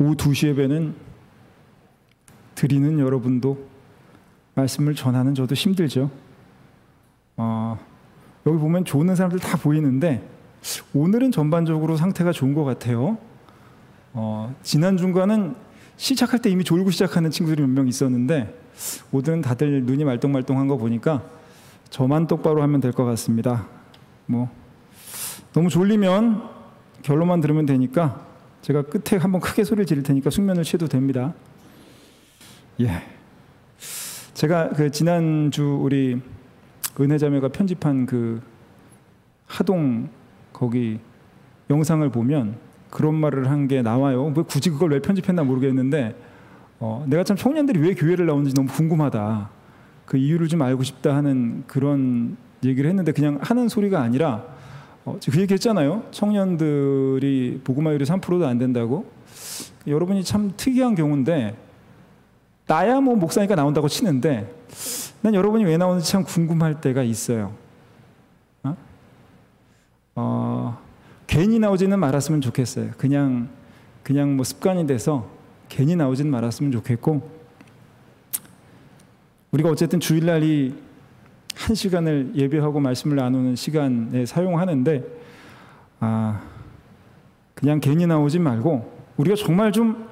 오후 2시 예배는 드리는 여러분도 말씀을 전하는 저도 힘들죠. 여기 보면 좋은 사람들 다 보이는데 오늘은 전반적으로 상태가 좋은 것 같아요. 지난주간은 시작할 때 이미 졸고 시작하는 친구들이 몇 명 있었는데 오늘은 다들 눈이 말똥말똥한 거 보니까 저만 똑바로 하면 될 것 같습니다. 너무 졸리면 결론만 들으면 되니까 제가 끝에 한번 크게 소리를 지를 테니까 숙면을 취해도 됩니다. 예. 제가 지난주 우리 은혜자매가 편집한 하동 거기 영상을 보면 그런 말을 한 게 나와요. 굳이 그걸 왜 편집했나 모르겠는데 내가 참 청년들이 왜 교회를 나오는지 너무 궁금하다. 그 이유를 좀 알고 싶다 하는 그런 얘기를 했는데 그냥 하는 소리가 아니라 그 얘기 했잖아요. 청년들이 복음화율이 3%도 안 된다고. 여러분이 참 특이한 경우인데 나야 목사니까 나온다고 치는데 난 여러분이 왜 나오는지 참 궁금할 때가 있어요. 괜히 나오지는 말았으면 좋겠어요. 그냥 습관이 돼서 괜히 나오지는 말았으면 좋겠고, 우리가 어쨌든 주일날이 1시간을 예배하고 말씀을 나누는 시간에 사용하는데 그냥 괜히 나오지 말고 우리가 정말 좀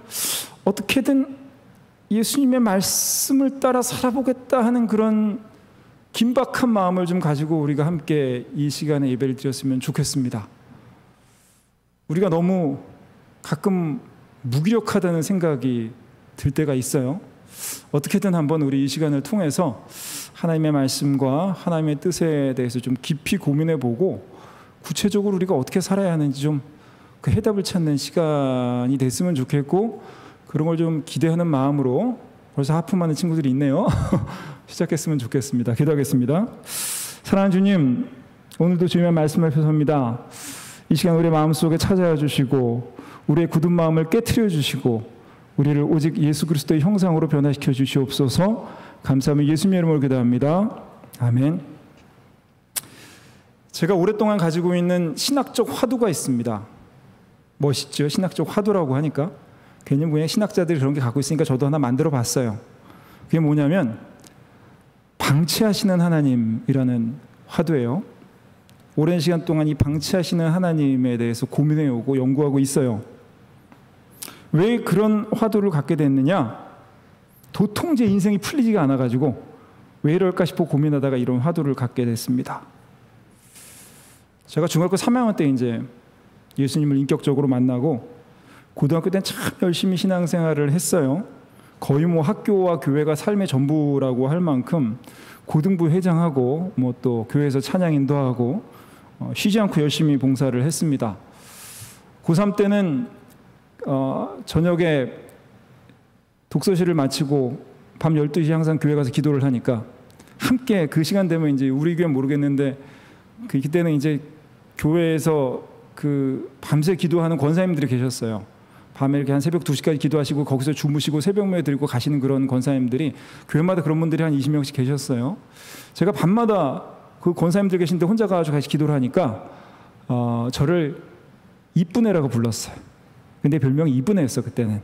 어떻게든 예수님의 말씀을 따라 살아보겠다 하는 그런 긴박한 마음을 좀 가지고 우리가 함께 이 시간에 예배를 드렸으면 좋겠습니다. 우리가 너무 가끔 무기력하다는 생각이 들 때가 있어요. 어떻게든 한번 우리 이 시간을 통해서 하나님의 말씀과 하나님의 뜻에 대해서 좀 깊이 고민해보고 구체적으로 우리가 어떻게 살아야 하는지 좀 그 해답을 찾는 시간이 됐으면 좋겠고, 그런 걸 좀 기대하는 마음으로 벌써 하품하는 친구들이 있네요. 시작했으면 좋겠습니다. 기도하겠습니다. 사랑하는 주님, 오늘도 주님의 말씀 앞에 섭니다. 이 시간 우리의 마음속에 찾아와 주시고 우리의 굳은 마음을 깨트려 주시고 우리를 오직 예수 그리스도의 형상으로 변화시켜 주시옵소서. 감사하며 예수님의 이름으로 기도합니다. 아멘. 제가 오랫동안 가지고 있는 신학적 화두가 있습니다. 멋있죠? 신학적 화두라고 하니까. 괜히 그냥 신학자들이 그런 게 갖고 있으니까 저도 하나 만들어 봤어요. 그게 뭐냐면 방치하시는 하나님이라는 화두예요. 오랜 시간 동안 이 방치하시는 하나님에 대해서 고민해오고 연구하고 있어요. 왜 그런 화두를 갖게 됐느냐? 도통 제 인생이 풀리지가 않아가지고 왜 이럴까 싶어 고민하다가 이런 화두를 갖게 됐습니다. 제가 중학교 3학년 때 이제 예수님을 인격적으로 만나고 고등학교 때는 참 열심히 신앙생활을 했어요. 거의 학교와 교회가 삶의 전부라고 할 만큼 고등부 회장하고 또 교회에서 찬양인도 하고 쉬지 않고 열심히 봉사를 했습니다. 고3 때는 저녁에 독서실을 마치고 밤 12시에 항상 교회 가서 기도를 하니까 함께 그 시간 되면 이제 우리 교회는 모르겠는데 그때는 이제 교회에서 밤새 기도하는 권사님들이 계셨어요. 밤에 이렇게 한 새벽 2시까지 기도하시고 거기서 주무시고 새벽매에 들고 가시는 그런 권사님들이 교회마다 그런 분들이 한 20명씩 계셨어요. 제가 밤마다 그 권사님들 계신데 혼자 가서 같이 기도를 하니까 저를 이쁜 애라고 불렀어요. 근데 별명이 이쁜 애였어 그때는.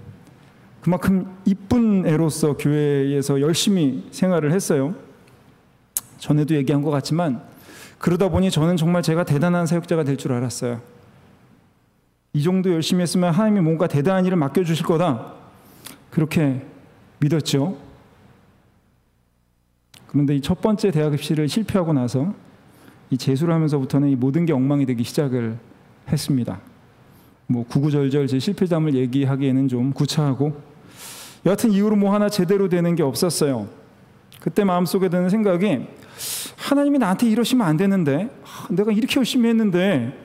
그만큼 이쁜 애로서 교회에서 열심히 생활을 했어요. 전에도 얘기한 것 같지만 그러다 보니 저는 정말 제가 대단한 사역자가 될 줄 알았어요. 이 정도 열심히 했으면 하나님이 뭔가 대단한 일을 맡겨주실 거다, 그렇게 믿었죠. 그런데 이 첫 번째 대학 입시를 실패하고 나서 이 재수를 하면서부터는 이 모든 게 엉망이 되기 시작을 했습니다. 구구절절 제 실패담을 얘기하기에는 좀 구차하고, 여하튼 이후로 하나 제대로 되는 게 없었어요. 그때 마음속에 드는 생각이, 하나님이 나한테 이러시면 안 되는데, 내가 이렇게 열심히 했는데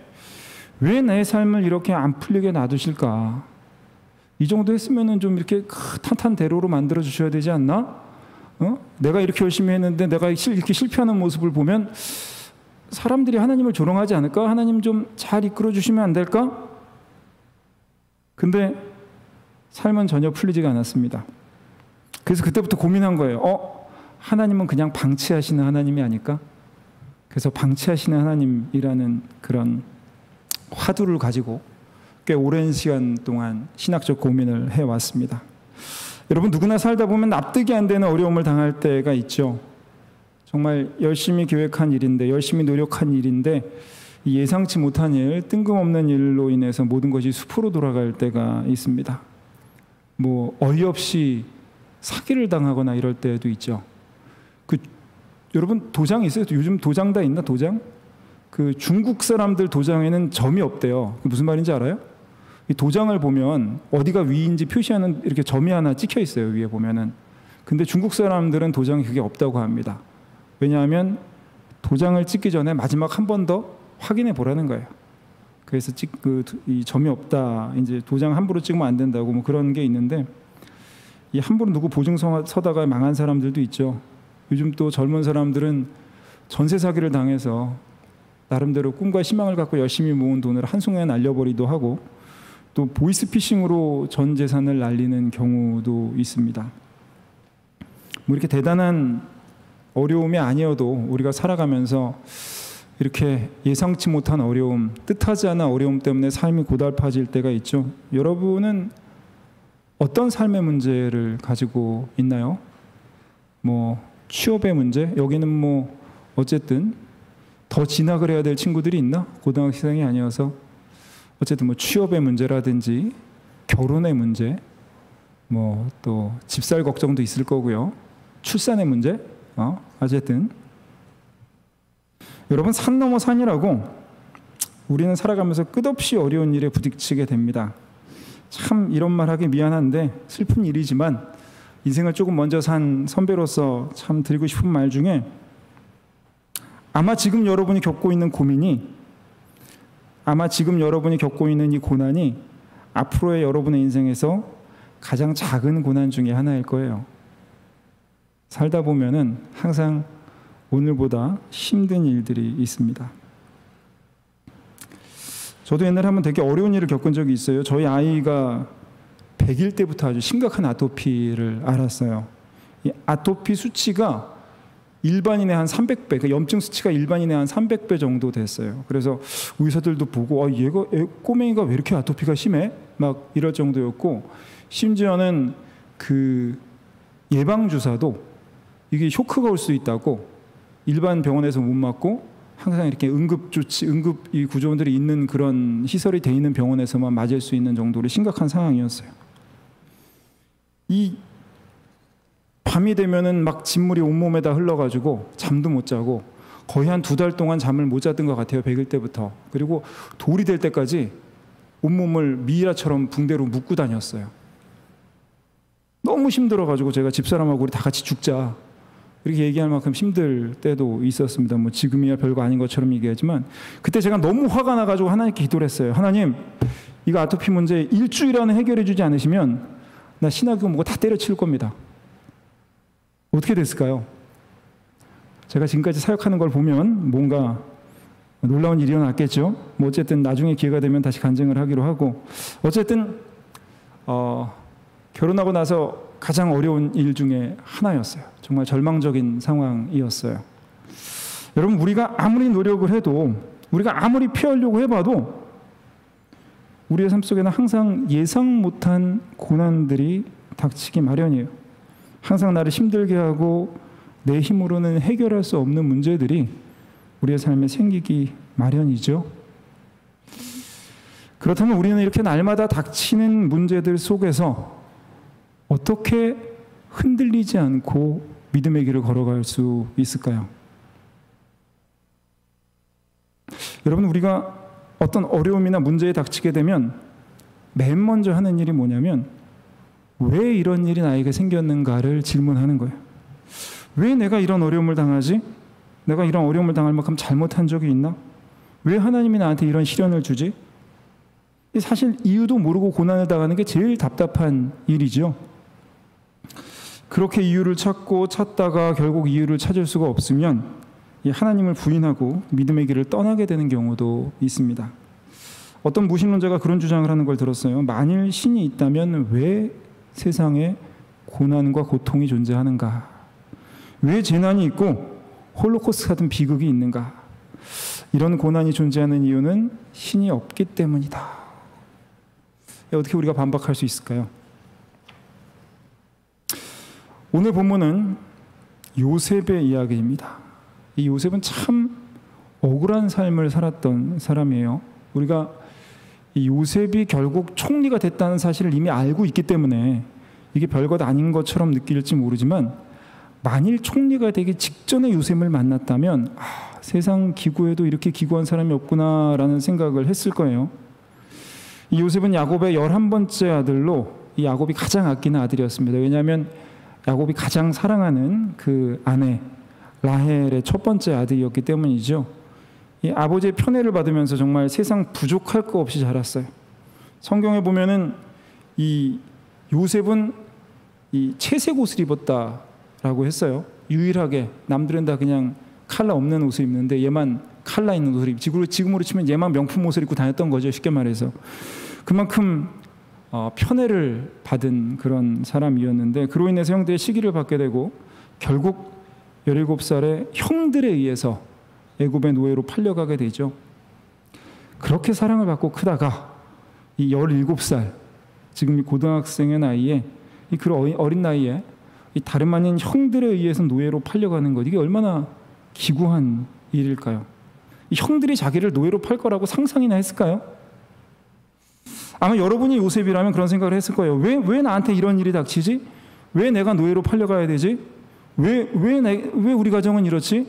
왜 내 삶을 이렇게 안 풀리게 놔두실까? 이 정도 했으면 좀 이렇게 탄탄대로로 만들어 주셔야 되지 않나? 내가 이렇게 열심히 했는데 내가 이렇게 실패하는 모습을 보면 사람들이 하나님을 조롱하지 않을까? 하나님 좀 잘 이끌어 주시면 안 될까? 근데 삶은 전혀 풀리지가 않았습니다. 그래서 그때부터 고민한 거예요. 하나님은 그냥 방치하시는 하나님이 아닐까? 그래서 방치하시는 하나님이라는 그런 화두를 가지고 꽤 오랜 시간 동안 신학적 고민을 해왔습니다. 여러분, 누구나 살다 보면 납득이 안 되는 어려움을 당할 때가 있죠. 정말 열심히 계획한 일인데, 열심히 노력한 일인데 예상치 못한 일, 뜬금없는 일로 인해서 모든 것이 숲으로 돌아갈 때가 있습니다. 뭐 어이없이 사기를 당하거나 이럴 때도 있죠. 여러분, 도장 있어요? 요즘 도장 다 있나? 도장? 중국 사람들 도장에는 점이 없대요. 무슨 말인지 알아요? 이 도장을 보면 어디가 위인지 표시하는 이렇게 점이 하나 찍혀 있어요, 위에 보면은. 근데 중국 사람들은 도장이 그게 없다고 합니다. 왜냐하면 도장을 찍기 전에 마지막 한 번 더 확인해 보라는 거예요. 그래서 이 점이 없다, 이제 도장 함부로 찍으면 안 된다고 뭐 그런 게 있는데, 이 함부로 누구 보증서 서다가 망한 사람들도 있죠. 요즘 또 젊은 사람들은 전세 사기를 당해서 나름대로 꿈과 희망을 갖고 열심히 모은 돈을 한순간에 날려버리기도 하고, 또 보이스피싱으로 전 재산을 날리는 경우도 있습니다. 뭐 이렇게 대단한 어려움이 아니어도 우리가 살아가면서 이렇게 예상치 못한 어려움, 뜻하지 않은 어려움 때문에 삶이 고달파질 때가 있죠. 여러분은 어떤 삶의 문제를 가지고 있나요? 뭐 취업의 문제? 여기는 뭐 어쨌든 더 진학을 해야 될 친구들이 있나? 고등학생이 아니어서 어쨌든 뭐 취업의 문제라든지 결혼의 문제, 뭐 또 집살 걱정도 있을 거고요. 출산의 문제, 어쨌든 여러분, 산 넘어 산이라고 우리는 살아가면서 끝없이 어려운 일에 부딪히게 됩니다. 참 이런 말 하기 미안한데 슬픈 일이지만 인생을 조금 먼저 산 선배로서 참 드리고 싶은 말 중에, 아마 지금 여러분이 겪고 있는 고민이, 아마 지금 여러분이 겪고 있는 이 고난이 앞으로의 여러분의 인생에서 가장 작은 고난 중에 하나일 거예요. 살다 보면은 항상 오늘보다 힘든 일들이 있습니다. 저도 옛날에 한번 되게 어려운 일을 겪은 적이 있어요. 저희 아이가 100일 때부터 아주 심각한 아토피를 앓았어요. 이 아토피 수치가 일반인의 한 300배, 그 염증 수치가 일반인의 한 300배 정도 됐어요. 그래서 의사들도 보고 얘가 꼬맹이가 왜 이렇게 아토피가 심해? 막 이럴 정도였고, 심지어는 그 예방 주사도 이게 쇼크가 올 수 있다고 일반 병원에서 못 맞고 항상 이렇게 응급 이 구조원들이 있는 그런 시설이 돼 있는 병원에서만 맞을 수 있는 정도로 심각한 상황이었어요. 이 밤이 되면은 막 진물이 온몸에다 흘러가지고 잠도 못 자고 거의 한 2달 동안 잠을 못 잤던 것 같아요. 100일 때부터. 그리고 돌이 될 때까지 온몸을 미이라처럼 붕대로 묶고 다녔어요. 너무 힘들어가지고 제가 집사람하고 우리 다 같이 죽자 이렇게 얘기할 만큼 힘들 때도 있었습니다. 뭐 지금이야 별거 아닌 것처럼 얘기하지만, 그때 제가 너무 화가 나가지고 하나님께 기도를 했어요. 하나님, 이거 아토피 문제 일주일 안에 해결해 주지 않으시면 나 신학교 뭐고 다 때려칠 겁니다. 어떻게 됐을까요? 제가 지금까지 사역하는 걸 보면 뭔가 놀라운 일이 일어났겠죠. 뭐 어쨌든 나중에 기회가 되면 다시 간증을 하기로 하고, 어쨌든 결혼하고 나서 가장 어려운 일 중에 하나였어요. 정말 절망적인 상황이었어요. 여러분, 우리가 아무리 노력을 해도, 우리가 아무리 피하려고 해봐도 우리의 삶 속에는 항상 예상 못한 고난들이 닥치기 마련이에요. 항상 나를 힘들게 하고 내 힘으로는 해결할 수 없는 문제들이 우리의 삶에 생기기 마련이죠. 그렇다면 우리는 이렇게 날마다 닥치는 문제들 속에서 어떻게 흔들리지 않고 믿음의 길을 걸어갈 수 있을까요? 여러분, 우리가 어떤 어려움이나 문제에 닥치게 되면 맨 먼저 하는 일이 뭐냐면, 왜 이런 일이 나에게 생겼는가를 질문하는 거예요. 왜 내가 이런 어려움을 당하지? 내가 이런 어려움을 당할 만큼 잘못한 적이 있나? 왜 하나님이 나한테 이런 시련을 주지? 사실 이유도 모르고 고난을 당하는 게 제일 답답한 일이죠. 그렇게 이유를 찾다가 결국 이유를 찾을 수가 없으면 하나님을 부인하고 믿음의 길을 떠나게 되는 경우도 있습니다. 어떤 무신론자가 그런 주장을 하는 걸 들었어요. 만일 신이 있다면 왜 세상에 고난과 고통이 존재하는가? 왜 재난이 있고 홀로코스트 같은 비극이 있는가? 이런 고난이 존재하는 이유는 신이 없기 때문이다. 어떻게 우리가 반박할 수 있을까요? 오늘 본문은 요셉의 이야기입니다. 이 요셉은 참 억울한 삶을 살았던 사람이에요. 우리가 이 요셉이 결국 총리가 됐다는 사실을 이미 알고 있기 때문에 이게 별것 아닌 것처럼 느낄지 모르지만, 만일 총리가 되기 직전에 요셉을 만났다면 세상 기구에도 이렇게 기구한 사람이 없구나라는 생각을 했을 거예요. 이 요셉은 야곱의 11번째 아들로 이 야곱이 가장 아끼는 아들이었습니다. 왜냐하면 야곱이 가장 사랑하는 그 아내 라헬의 첫 번째 아들이었기 때문이죠. 이 아버지의 편애를 받으면서 정말 세상 부족할 거 없이 자랐어요. 성경에 보면은 이 요셉은 이 채색 옷을 입었다라고 했어요. 유일하게 남들은 다 그냥 칼라 없는 옷을 입는데 얘만 칼라 있는 옷을 입고, 지금으로 치면 얘만 명품 옷을 입고 다녔던 거죠. 쉽게 말해서. 그만큼 편애를 받은 그런 사람이었는데, 그로 인해서 형들의 시기를 받게 되고 결국 17살의 형들에 의해서 애굽의 노예로 팔려가게 되죠. 그렇게 사랑을 받고 크다가 이 17살, 지금 이 고등학생의 나이에, 이 그런 어린 나이에 이 다름 아닌 형들에 의해서 노예로 팔려가는 것, 이게 얼마나 기구한 일일까요? 이 형들이 자기를 노예로 팔 거라고 상상이나 했을까요? 아마 여러분이 요셉이라면 그런 생각을 했을 거예요. 왜 나한테 이런 일이 닥치지? 왜 내가 노예로 팔려가야 되지? 왜 우리 가정은 이렇지?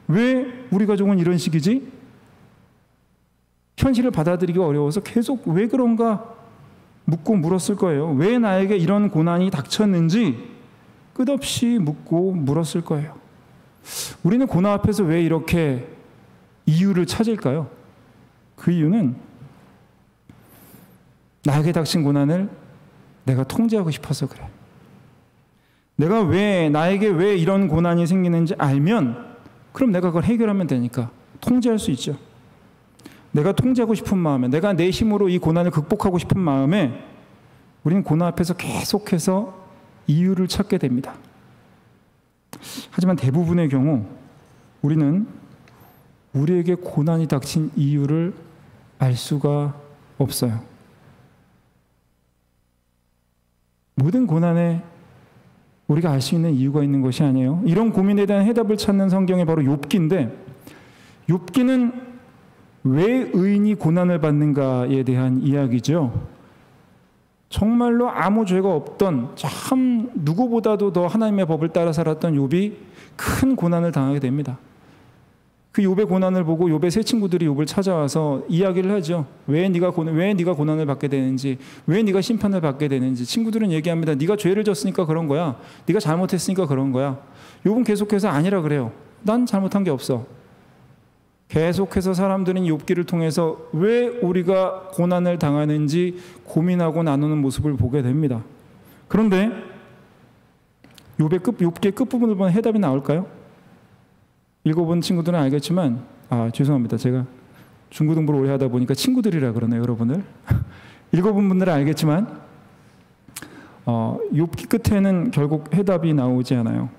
왜 우리 가족은 이런 식이지? 현실을 받아들이기가 어려워서 계속 왜 그런가 묻고 물었을 거예요. 왜 나에게 이런 고난이 닥쳤는지 끝없이 묻고 물었을 거예요. 우리는 고난 앞에서 왜 이렇게 이유를 찾을까요? 그 이유는 나에게 닥친 고난을 내가 통제하고 싶어서 그래. 나에게 왜 이런 고난이 생기는지 알면 그럼 내가 그걸 해결하면 되니까 통제할 수 있죠. 내가 통제하고 싶은 마음에, 내가 내 힘으로 이 고난을 극복하고 싶은 마음에 우리는 고난 앞에서 계속해서 이유를 찾게 됩니다. 하지만 대부분의 경우 우리는 우리에게 고난이 닥친 이유를 알 수가 없어요. 모든 고난에 우리가 알 수 있는 이유가 있는 것이 아니에요. 이런 고민에 대한 해답을 찾는 성경이 바로 욥기인데, 욥기는 왜 의인이 고난을 받는가에 대한 이야기죠. 정말로 아무 죄가 없던, 참 누구보다도 더 하나님의 법을 따라 살았던 욥이 큰 고난을 당하게 됩니다. 그 욥의 고난을 보고 욥의 세 친구들이 욥을 찾아와서 이야기를 하죠. 왜 네가 고난을 받게 되는지, 왜 네가 심판을 받게 되는지. 친구들은 얘기합니다. 네가 죄를 졌으니까 그런 거야. 네가 잘못했으니까 그런 거야. 욥은 계속해서 아니라 그래요. 난 잘못한 게 없어. 계속해서 사람들은 욥기를 통해서 왜 우리가 고난을 당하는지 고민하고 나누는 모습을 보게 됩니다. 그런데 욥기의 끝부분을 보면 해답이 나올까요? 읽어본 친구들은 알겠지만, 죄송합니다. 제가 중고등부를 오래 하다 보니까 친구들이라 그러네요, 여러분을. 읽어본 분들은 알겠지만, 욥기 끝에는 결국 해답이 나오지 않아요.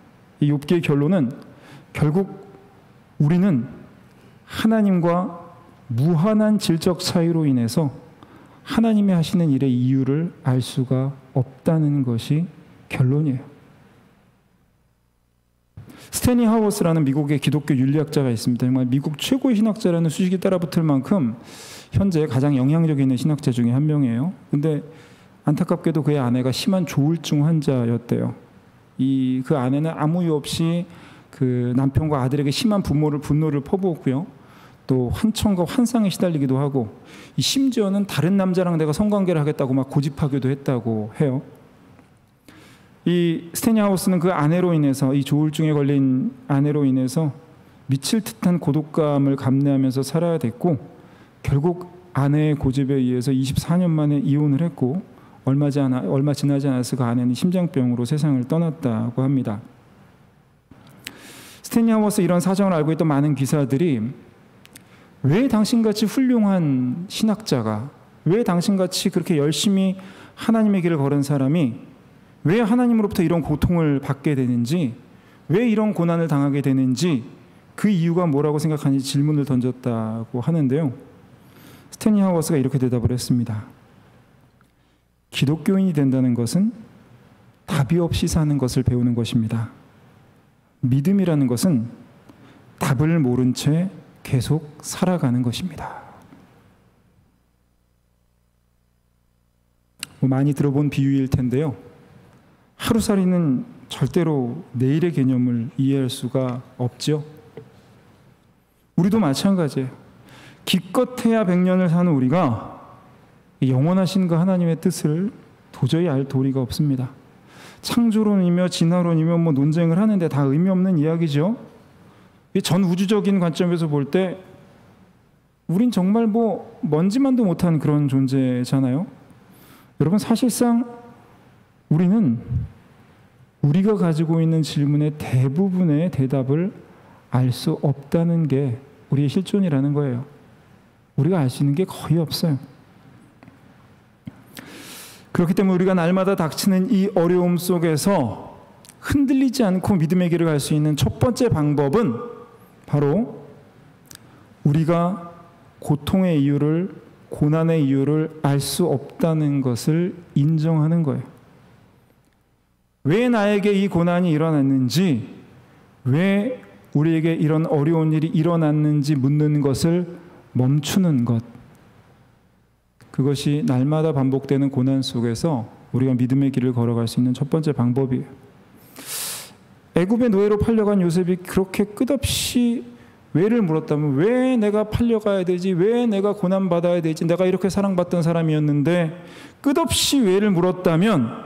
이 욥기의 결론은 결국 우리는 하나님과 무한한 질적 차이로 인해서 하나님이 하시는 일의 이유를 알 수가 없다는 것이 결론이에요. 스테니 하워스라는 미국의 기독교 윤리학자가 있습니다. 정말 미국 최고의 신학자라는 수식이 따라붙을 만큼 현재 가장 영향력 있는 신학자 중에 한 명이에요. 근데 안타깝게도 그의 아내가 심한 조울증 환자였대요. 그 아내는 아무 이유 없이 그 남편과 아들에게 심한 분노를 퍼부었고요. 또 환청과 환상에 시달리기도 하고, 심지어는 다른 남자랑 내가 성관계를 하겠다고 막 고집하기도 했다고 해요. 이 스테니 하우스는 그 아내로 인해서, 이 조울증에 걸린 아내로 인해서 미칠 듯한 고독감을 감내하면서 살아야 됐고, 결국 아내의 고집에 의해서 24년 만에 이혼을 했고, 얼마 지나지 않아서 그 아내는 심장병으로 세상을 떠났다고 합니다. 스테니 하우스 이런 사정을 알고 있던 많은 기사들이 왜 당신같이 훌륭한 신학자가, 왜 당신같이 그렇게 열심히 하나님의 길을 걸은 사람이 왜 하나님으로부터 이런 고통을 받게 되는지, 왜 이런 고난을 당하게 되는지, 그 이유가 뭐라고 생각하는지 질문을 던졌다고 하는데요. 스테니 하워스가 이렇게 대답을 했습니다. 기독교인이 된다는 것은 답이 없이 사는 것을 배우는 것입니다. 믿음이라는 것은 답을 모른 채 계속 살아가는 것입니다. 많이 들어본 비유일 텐데요. 하루살이는 절대로 내일의 개념을 이해할 수가 없죠. 우리도 마찬가지예요. 기껏해야 100년을 사는 우리가 영원하신 그 하나님의 뜻을 도저히 알 도리가 없습니다. 창조론이며 진화론이며 논쟁을 하는데 다 의미 없는 이야기죠. 전 우주적인 관점에서 볼 때 우린 정말 먼지만도 못한 그런 존재잖아요. 여러분, 사실상 우리는 우리가 가지고 있는 질문의 대부분의 대답을 알 수 없다는 게 우리의 실존이라는 거예요. 우리가 알 수 있는 게 거의 없어요. 그렇기 때문에 우리가 날마다 닥치는 이 어려움 속에서 흔들리지 않고 믿음의 길을 갈 수 있는 첫 번째 방법은 바로 우리가 고통의 이유를, 고난의 이유를 알 수 없다는 것을 인정하는 거예요. 왜 나에게 이 고난이 일어났는지, 왜 우리에게 이런 어려운 일이 일어났는지 묻는 것을 멈추는 것. 그것이 날마다 반복되는 고난 속에서 우리가 믿음의 길을 걸어갈 수 있는 첫 번째 방법이에요. 애굽의 노예로 팔려간 요셉이 그렇게 끝없이 왜를 물었다면, 왜 내가 팔려가야 되지? 왜 내가 고난받아야 되지? 내가 이렇게 사랑받던 사람이었는데 끝없이 왜를 물었다면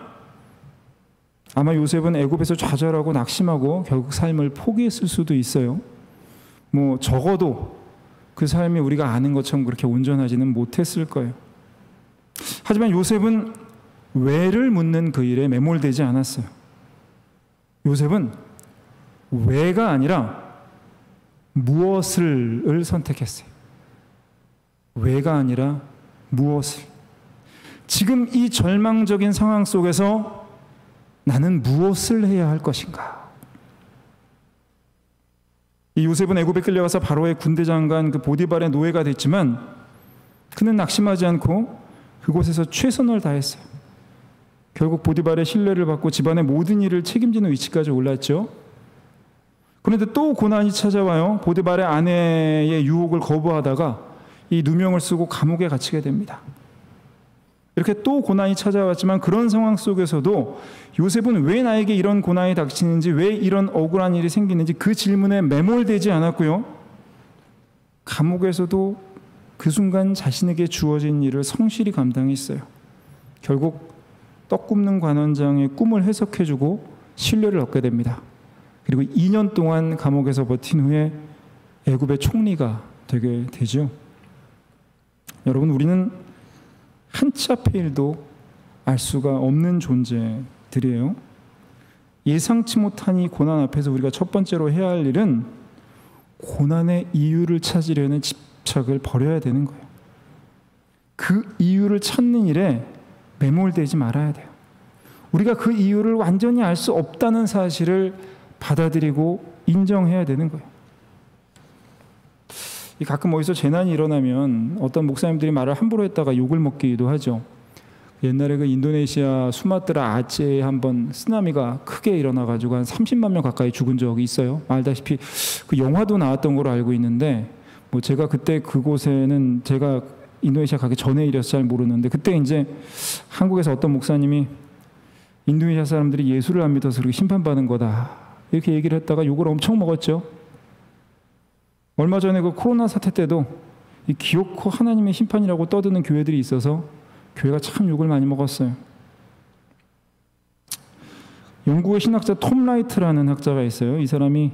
아마 요셉은 애굽에서 좌절하고 낙심하고 결국 삶을 포기했을 수도 있어요. 적어도 그 삶이 우리가 아는 것처럼 그렇게 온전하지는 못했을 거예요. 하지만 요셉은 왜를 묻는 그 일에 매몰되지 않았어요. 요셉은 왜가 아니라 무엇을 선택했어요. 왜가 아니라 무엇을. 지금 이 절망적인 상황 속에서 나는 무엇을 해야 할 것인가? 이 요셉은 애굽에 끌려가서 바로의 군대 장관 그 보디발의 노예가 됐지만 그는 낙심하지 않고 그곳에서 최선을 다했어요. 결국 보디발의 신뢰를 받고 집안의 모든 일을 책임지는 위치까지 올랐죠. 그런데 또 고난이 찾아와요. 보디발의 아내의 유혹을 거부하다가 이 누명을 쓰고 감옥에 갇히게 됩니다. 이렇게 또 고난이 찾아왔지만 그런 상황 속에서도 요셉은 왜 나에게 이런 고난이 닥치는지, 왜 이런 억울한 일이 생기는지 그 질문에 매몰되지 않았고요. 감옥에서도 그 순간 자신에게 주어진 일을 성실히 감당했어요. 결국 떡 굽는 관원장의 꿈을 해석해주고 신뢰를 얻게 됩니다. 그리고 2년 동안 감옥에서 버틴 후에 애굽의 총리가 되게 되죠. 여러분, 우리는 한치 앞의 일도 알 수가 없는 존재들이에요. 예상치 못한 이 고난 앞에서 우리가 첫 번째로 해야 할 일은 고난의 이유를 찾으려는 집착을 버려야 되는 거예요. 그 이유를 찾는 일에 매몰되지 말아야 돼요. 우리가 그 이유를 완전히 알 수 없다는 사실을 받아들이고 인정해야 되는 거예요. 가끔 어디서 재난이 일어나면 어떤 목사님들이 말을 함부로 했다가 욕을 먹기도 하죠. 옛날에 그 인도네시아 수마트라 아체에 한번 쓰나미가 크게 일어나가지고 한 30만 명 가까이 죽은 적이 있어요. 알다시피 그 영화도 나왔던 걸로 알고 있는데, 제가 그때 그곳에는 제가 인도네시아 가기 전에 일이어서 잘 모르는데, 그때 이제 한국에서 어떤 목사님이 인도네시아 사람들이 예수를 안 믿어서 그렇게 심판받은 거다 이렇게 얘기를 했다가 욕을 엄청 먹었죠. 얼마 전에 그 코로나 사태 때도 이 기어코 하나님의 심판이라고 떠드는 교회들이 있어서 교회가 참 욕을 많이 먹었어요. 영국의 신학자 톰 라이트라는 학자가 있어요. 이 사람이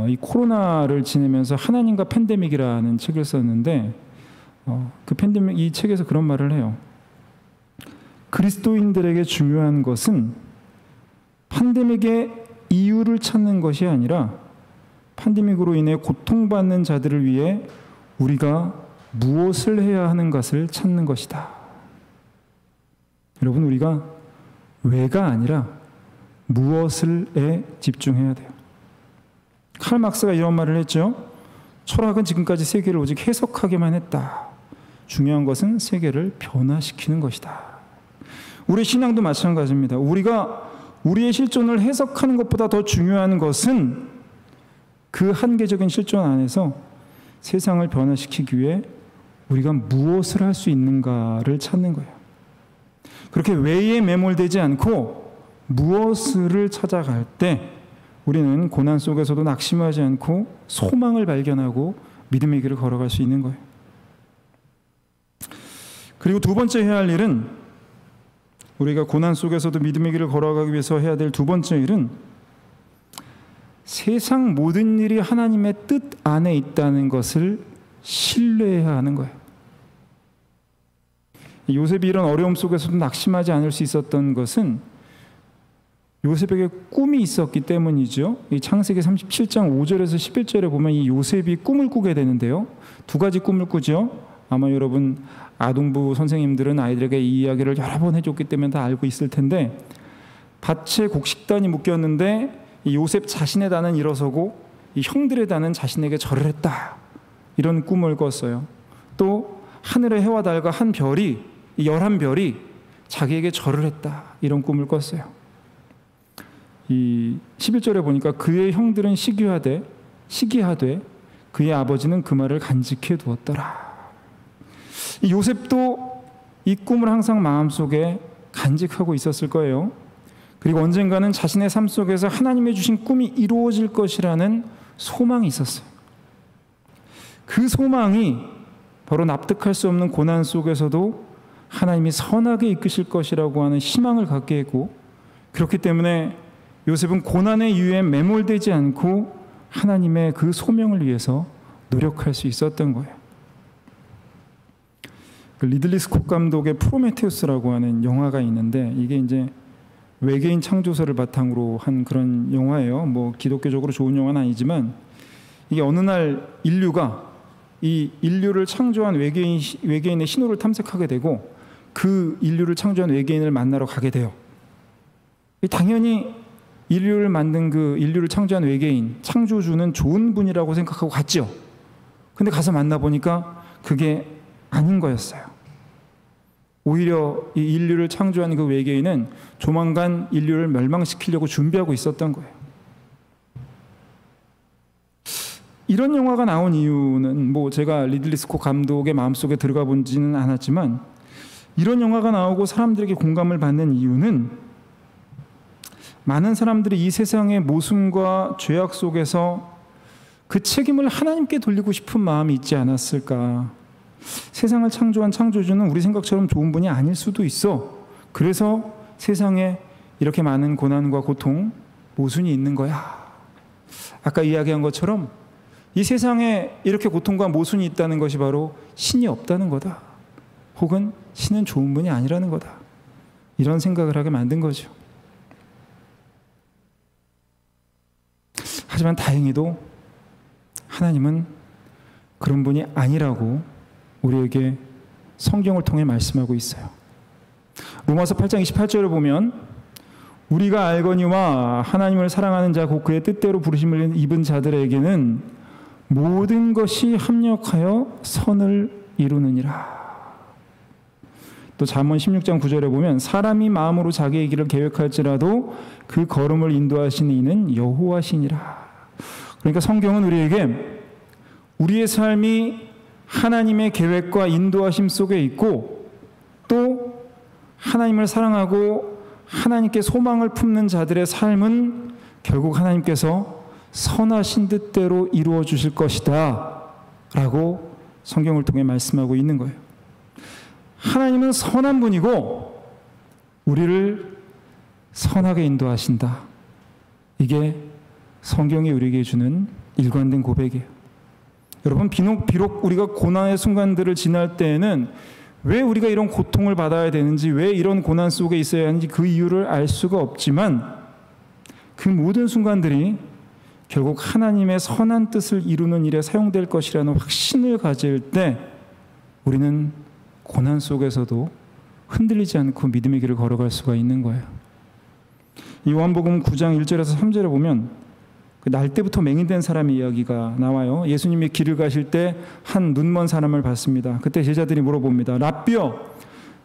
이 코로나를 지내면서 하나님과 팬데믹이라는 책을 썼는데 그 팬데믹 이 책에서 그런 말을 해요. 그리스도인들에게 중요한 것은 팬데믹의 이유를 찾는 것이 아니라 팬데믹으로 인해 고통받는 자들을 위해 우리가 무엇을 해야 하는 것을 찾는 것이다. 여러분, 우리가 왜가 아니라 무엇을에 집중해야 돼요. 칼 막스가 이런 말을 했죠. 철학은 지금까지 세계를 오직 해석하게만 했다. 중요한 것은 세계를 변화시키는 것이다. 우리 신앙도 마찬가지입니다. 우리가 우리의 실존을 해석하는 것보다 더 중요한 것은 그 한계적인 실존 안에서 세상을 변화시키기 위해 우리가 무엇을 할 수 있는가를 찾는 거예요. 그렇게 왜에 매몰되지 않고 무엇을 찾아갈 때 우리는 고난 속에서도 낙심하지 않고 소망을 발견하고 믿음의 길을 걸어갈 수 있는 거예요. 그리고 두 번째 해야 할 일은, 우리가 고난 속에서도 믿음의 길을 걸어가기 위해서 해야 될 두 번째 일은 세상 모든 일이 하나님의 뜻 안에 있다는 것을 신뢰해야 하는 거예요. 요셉이 이런 어려움 속에서도 낙심하지 않을 수 있었던 것은 요셉에게 꿈이 있었기 때문이죠. 이 창세기 37장 5절에서 11절에 보면 이 요셉이 꿈을 꾸게 되는데요. 두 가지 꿈을 꾸죠. 아마 여러분 아동부 선생님들은 아이들에게 이 이야기를 여러 번 해줬기 때문에 다 알고 있을 텐데, 밭에 곡식단이 묶였는데 이 요셉 자신의 단은 일어서고 이 형들의 단은 자신에게 절을 했다, 이런 꿈을 꿨어요. 또 하늘의 해와 달과 한 별이, 이 11별이 자기에게 절을 했다, 이런 꿈을 꿨어요. 이 11절에 보니까 그의 형들은 시기하되 그의 아버지는 그 말을 간직해 두었더라. 이 요셉도 이 꿈을 항상 마음속에 간직하고 있었을 거예요. 그리고 언젠가는 자신의 삶 속에서 하나님의 주신 꿈이 이루어질 것이라는 소망이 있었어요. 그 소망이 바로 납득할 수 없는 고난 속에서도 하나님이 선하게 이끄실 것이라고 하는 희망을 갖게 했고, 그렇기 때문에 요셉은 고난의 이유에 매몰되지 않고 하나님의 그 소명을 위해서 노력할 수 있었던 거예요. 리들리 스콧 감독의 프로메테우스라고 하는 영화가 있는데, 이게 이제 외계인 창조설을 바탕으로 한 그런 영화예요. 뭐 기독교적으로 좋은 영화는 아니지만, 이게 어느 날 인류가 이 인류를 창조한 외계인의 신호를 탐색하게 되고 그 인류를 창조한 외계인을 만나러 가게 돼요. 당연히 인류를 만든 그 인류를 창조한 외계인, 창조주는 좋은 분이라고 생각하고 갔죠. 근데 가서 만나보니까 그게 아닌 거였어요. 오히려 이 인류를 창조한 그 외계인은 조만간 인류를 멸망시키려고 준비하고 있었던 거예요. 이런 영화가 나온 이유는, 뭐 제가 리들리 스콧 감독의 마음속에 들어가 보지는 않았지만, 이런 영화가 나오고 사람들에게 공감을 받는 이유는 많은 사람들이 이 세상의 모순과 죄악 속에서 그 책임을 하나님께 돌리고 싶은 마음이 있지 않았을까. 세상을 창조한 창조주는 우리 생각처럼 좋은 분이 아닐 수도 있어. 그래서 세상에 이렇게 많은 고난과 고통, 모순이 있는 거야. 아까 이야기한 것처럼 이 세상에 이렇게 고통과 모순이 있다는 것이 바로 신이 없다는 거다. 혹은 신은 좋은 분이 아니라는 거다. 이런 생각을 하게 만든 거죠. 하지만 다행히도 하나님은 그런 분이 아니라고 우리에게 성경을 통해 말씀하고 있어요. 로마서 8장 28절을 보면, 우리가 알거니와 하나님을 사랑하는 자 곧 그의 뜻대로 부르심을 입은 자들에게는 모든 것이 합력하여 선을 이루느니라. 또 잠언 16장 9절에 보면, 사람이 마음으로 자기의 길을 계획할지라도 그 걸음을 인도하시는 이는 여호와시니라. 그러니까 성경은 우리에게 우리의 삶이 하나님의 계획과 인도하심 속에 있고, 또 하나님을 사랑하고 하나님께 소망을 품는 자들의 삶은 결국 하나님께서 선하신 뜻대로 이루어 주실 것이다 라고 성경을 통해 말씀하고 있는 거예요. 하나님은 선한 분이고 우리를 선하게 인도하신다. 이게 성경이 우리에게 주는 일관된 고백이에요. 여러분, 비록 우리가 고난의 순간들을 지날 때에는 왜 우리가 이런 고통을 받아야 되는지, 왜 이런 고난 속에 있어야 하는지 그 이유를 알 수가 없지만, 그 모든 순간들이 결국 하나님의 선한 뜻을 이루는 일에 사용될 것이라는 확신을 가질 때 우리는 고난 속에서도 흔들리지 않고 믿음의 길을 걸어갈 수가 있는 거예요. 이 요한복음 9장 1절에서 3절에 보면 그 날 때부터 맹인된 사람의 이야기가 나와요. 예수님이 길을 가실 때 한 눈먼 사람을 봤습니다. 그때 제자들이 물어봅니다. 랍비여,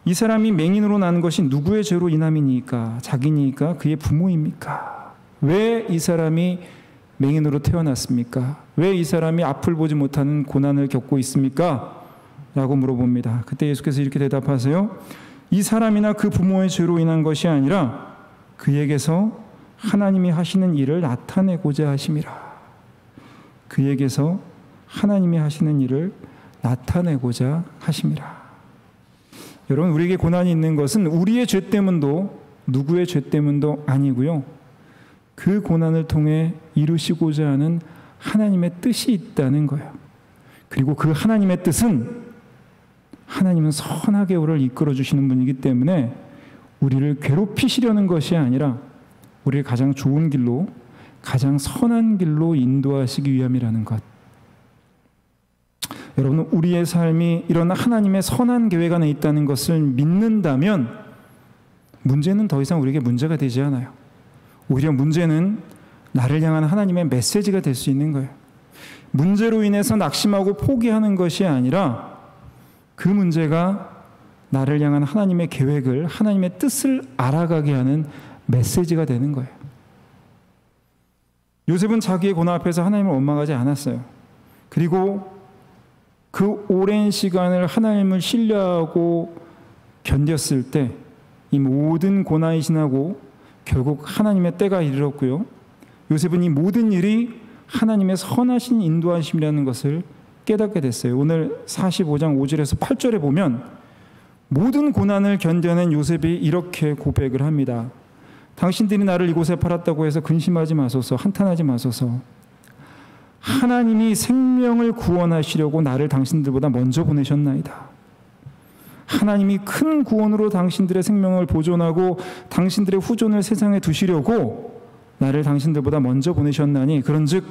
이 사람이 맹인으로 난 것이 누구의 죄로 인함이니까? 자기니까? 그의 부모입니까? 왜 이 사람이 맹인으로 태어났습니까? 왜 이 사람이 앞을 보지 못하는 고난을 겪고 있습니까? 라고 물어봅니다. 그때 예수께서 이렇게 대답하세요. 이 사람이나 그 부모의 죄로 인한 것이 아니라 그에게서 하나님이 하시는 일을 나타내고자 하심이라. 그에게서 하나님이 하시는 일을 나타내고자 하심이라. 여러분, 우리에게 고난이 있는 것은 우리의 죄 때문도 누구의 죄 때문도 아니고요. 그 고난을 통해 이루시고자 하는 하나님의 뜻이 있다는 거예요. 그리고 그 하나님의 뜻은 하나님은 선하게 우리를 이끌어 주시는 분이기 때문에 우리를 괴롭히시려는 것이 아니라 우리를 가장 좋은 길로, 가장 선한 길로 인도하시기 위함이라는 것. 여러분, 우리의 삶이 이런 하나님의 선한 계획 안에 있다는 것을 믿는다면 문제는 더 이상 우리에게 문제가 되지 않아요. 오히려 문제는 나를 향한 하나님의 메시지가 될 수 있는 거예요. 문제로 인해서 낙심하고 포기하는 것이 아니라 그 문제가 나를 향한 하나님의 계획을, 하나님의 뜻을 알아가게 하는 메시지가 되는 거예요. 요셉은 자기의 고난 앞에서 하나님을 원망하지 않았어요. 그리고 그 오랜 시간을 하나님을 신뢰하고 견뎠을 때 이 모든 고난이 지나고 결국 하나님의 때가 이르렀고요. 요셉은 이 모든 일이 하나님의 선하신 인도하심이라는 것을 깨닫게 됐어요. 오늘 45장 5절에서 8절에 보면 모든 고난을 견뎌낸 요셉이 이렇게 고백을 합니다. 당신들이 나를 이곳에 팔았다고 해서 근심하지 마소서, 한탄하지 마소서. 하나님이 생명을 구원하시려고 나를 당신들보다 먼저 보내셨나이다. 하나님이 큰 구원으로 당신들의 생명을 보존하고 당신들의 후존을 세상에 두시려고 나를 당신들보다 먼저 보내셨나니 그런즉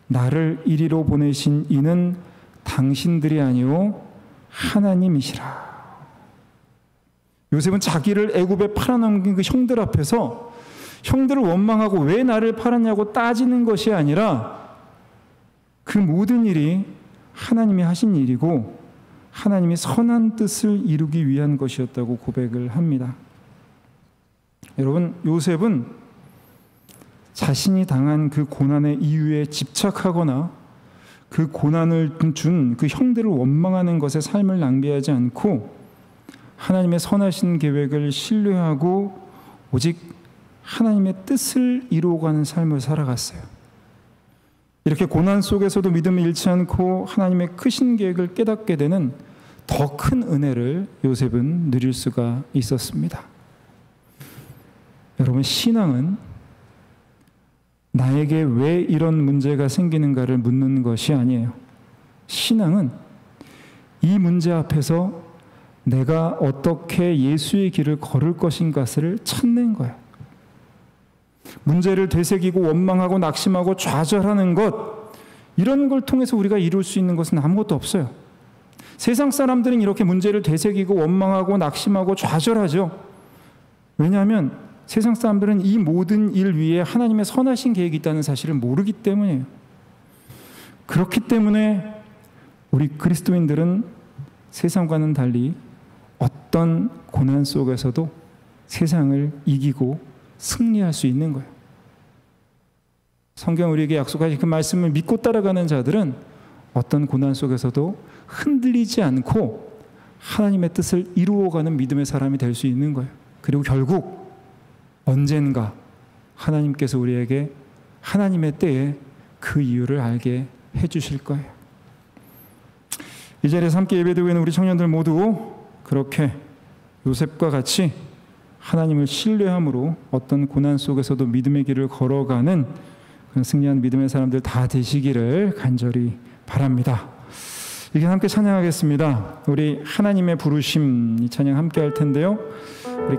나를 이리로 보내신 이는 당신들이 아니오 하나님이시라. 요셉은 자기를 애굽에 팔아넘긴 그 형들 앞에서 형들을 원망하고 왜 나를 팔았냐고 따지는 것이 아니라 그 모든 일이 하나님이 하신 일이고 하나님이 선한 뜻을 이루기 위한 것이었다고 고백을 합니다. 여러분, 요셉은 자신이 당한 그 고난의 이유에 집착하거나 그 고난을 준 그 형들을 원망하는 것에 삶을 낭비하지 않고 하나님의 선하신 계획을 신뢰하고 오직 하나님의 뜻을 이루어가는 삶을 살아갔어요. 이렇게 고난 속에서도 믿음을 잃지 않고 하나님의 크신 계획을 깨닫게 되는 더 큰 은혜를 요셉은 누릴 수가 있었습니다. 여러분, 신앙은 나에게 왜 이런 문제가 생기는가를 묻는 것이 아니에요. 신앙은 이 문제 앞에서 내가 어떻게 예수의 길을 걸을 것인가를 찾는 거예요. 문제를 되새기고 원망하고 낙심하고 좌절하는 것, 이런 걸 통해서 우리가 이룰 수 있는 것은 아무것도 없어요. 세상 사람들은 이렇게 문제를 되새기고 원망하고 낙심하고 좌절하죠. 왜냐하면 세상 사람들은 이 모든 일 위에 하나님의 선하신 계획이 있다는 사실을 모르기 때문이에요. 그렇기 때문에 우리 그리스도인들은 세상과는 달리 어떤 고난 속에서도 세상을 이기고 승리할 수 있는 거예요. 성경 우리에게 약속하신 그 말씀을 믿고 따라가는 자들은 어떤 고난 속에서도 흔들리지 않고 하나님의 뜻을 이루어가는 믿음의 사람이 될 수 있는 거예요. 그리고 결국 언젠가 하나님께서 우리에게 하나님의 때에 그 이유를 알게 해주실 거예요. 이 자리에서 함께 예배드리고 있는 우리 청년들 모두 그렇게 요셉과 같이 하나님을 신뢰함으로 어떤 고난 속에서도 믿음의 길을 걸어가는 그런 승리한 믿음의 사람들 다 되시기를 간절히 바랍니다. 이렇게 함께 찬양하겠습니다. 우리 하나님의 부르심 이 찬양 함께 할 텐데요. 우리